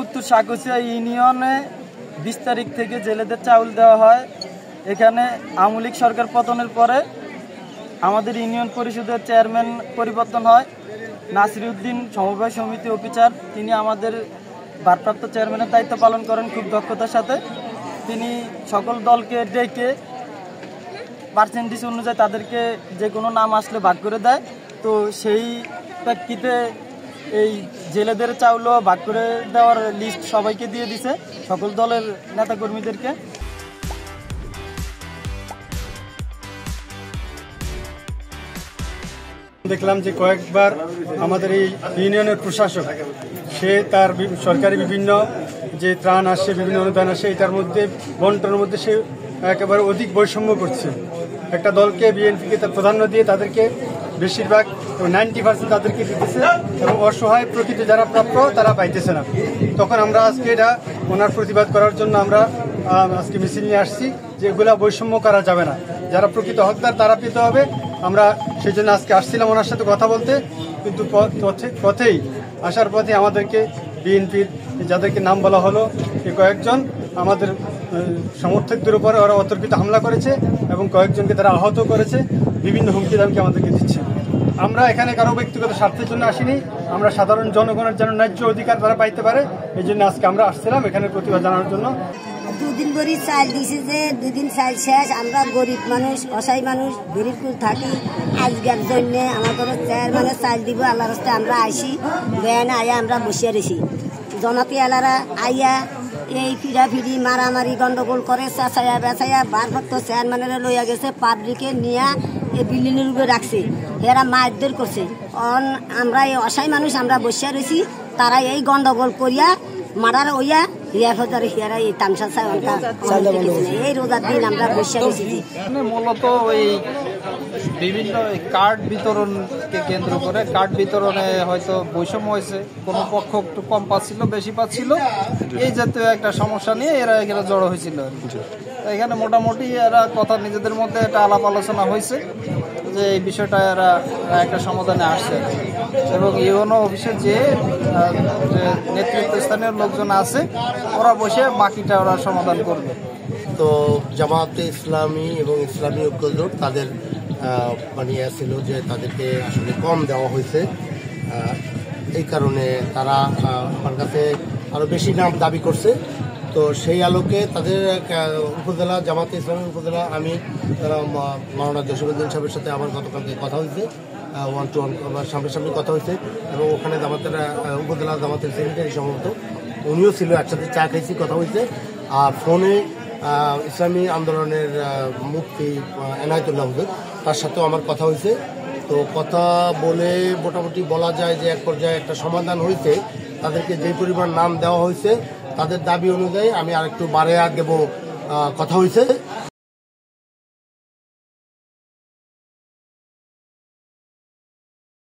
উত্তর সাকুচিয়া ইউনিয়নে 20 তারিখ থেকে জেলেদের চাউল দেওয়া হয়। এখানে আওয়ামী লীগ সরকার পতনের পরে আমাদের ইউনিয়ন পরিষদের চেয়ারম্যান পরিবর্তন হয়। নাসিরউদ্দিন সমবায় সমিতি অফিসার, তিনি আমাদের ভারপ্রাপ্ত চেয়ারম্যানের দায়িত্ব পালন করেন খুব দক্ষতার সাথে। তিনি সকল দলকে ডেকে পার্সেন্টেজ অনুযায়ী তাদেরকে যে কোনো নাম আসলে ভাগ করে দেয়। তো সেই প্রেক্ষিতে এই জেলেদের চাউলও ভাগ করে দেওয়ার লিস্ট সবাইকে দিয়ে দিছে, সকল দলের নেতাকর্মীদেরকে। দেখলাম যে কয়েকবার আমাদের এই ইউনিয়নের প্রশাসক সে তার সরকারি বিভিন্ন যে ত্রাণ আসে, বিভিন্ন অনুদান আসে, এটার মধ্যে বন্টনের মধ্যে সে একেবারে অধিক বৈষম্য করছে। একটা দলকে বিএনপিকে তার প্রাধান্য দিয়ে তাদেরকে বেশিরভাগ 90% তাদেরকে দিতেছে এবং অসহায় প্রকৃতি যারা প্রাপ্য তারা পাইতেছে না। তখন আমরা আজকে এটা ওনার প্রতিবাদ করার জন্য আমরা আজকে মিছিল নিয়ে আসছি যে এগুলা বৈষম্য করা যাবে না, যারা প্রকৃত হকদার তারা পেতে হবে। আমরা সেই জন্য আজকে আসছিলাম ওনার সাথে কথা বলতে, কিন্তু পথেই আসার পথে আমাদেরকে বিএনপির যাদেরকে নাম বলা হলো এই কয়েকজন আমাদের সমর্থকদের উপরে ওরা অতর্কিত হামলা করেছে এবং কয়েকজনকে তারা আহত করেছে, বিভিন্ন হুমকি দামকে আমাদেরকে দিচ্ছে। আমরা এখানে কারো ব্যক্তিগত স্বার্থের জন্য আসিনি, আমরা সাধারণ জনগণের যেন ন্যায্য অধিকার তারা পাইতে পারে এই জন্য আজকে আমরা আসছিলাম এখানে প্রতিবাদ জানানোর জন্য। দুদিন করে চাল দিছে যে দুদিন চাল শেষ, আমরা গরিব মানুষ, অসহায় মানুষ, গরিবকুল থাকি। আজকের জন্য আমাদের চেয়ারম্যানের চাল দিব আল্লাহ রাস্তায় আমরা আইসি, বেন আয়া আমরা বসিয়ে রয়েছি। জনতি এলারা আইয়া এই ফিরাফিরি মারামারি গন্ডগোল করে চাচাইয়া বেচাইয়া ভারপ্রাপ্ত চেয়ারম্যানের লইয়া গেছে, পাবলিকে নিয়ে এই বিল্ডিংয়ের উপরে রাখছে, এরা মারধর করছে। আমরা এই অসহায় মানুষ আমরা বসিয়া রয়েছি, তারা এই গন্ডগোল করিয়া মারার ওইয়া এই তামসা এই রোজার দিন আমরা বসে রয়েছি। মূলত ওই বিভিন্ন কার্ড বিতরণকে কেন্দ্র করে কার্ড বিতরণে হয়তো বৈষম্য হয়েছে, কোনো পক্ষ একটু কম পাচ্ছিল, বেশি পাচ্ছিল, এই জাতীয় একটা সমস্যা নিয়ে এরা এখানে জড়ো হয়েছিল। এখানে মোটামুটি এরা কথা নিজেদের মধ্যে একটা আলাপ আলোচনা হয়েছে যে এই বিষয়টা এরা একটা সমাধানে আসছে এবং ইউনো অফিসে যে নেতৃত্বস্থানীয় লোকজন আছে ওরা বসে বাকিটা ওরা সমাধান করবে। তো জামায়াতে ইসলামী এবং ইসলামী ঐক্যজোট তাদের ছিল যে তাদেরকে আসলে কম দেওয়া হয়েছে, এই কারণে তারা আমার কাছে আরও বেশি নাম দাবি করছে। তো সেই আলোকে তাদের উপজেলা জামায়াতে ইসলামী উপজেলা আমি মাওলানা জসিমউদ্দিন সাহেবের সাথে আমার গতকালকে কথা হয়েছে, 1-to-1 আমার সামনাসামনি কথা হয়েছে এবং ওখানে জামাতের উপজেলা জামাতের সেক্রেটারি সম্ভবত উনিও ছিল, একসাথে চা খাইছি, কথা হয়েছে। আর ফোনে ইসলামী আন্দোলনের মুফতি এনায়েতুল্লাহ হুজুর তার সাথেও আমার কথা হয়েছে। তো কথা বলে মোটামুটি বলা যায় যে এক পর্যায়ে একটা সমাধান হয়েছে। তাদেরকে যে পরিমাণ নাম দেওয়া হয়েছে তাদের দাবি অনুযায়ী আমি আরেকটু বাড়াইয়া দেব কথা হয়েছে।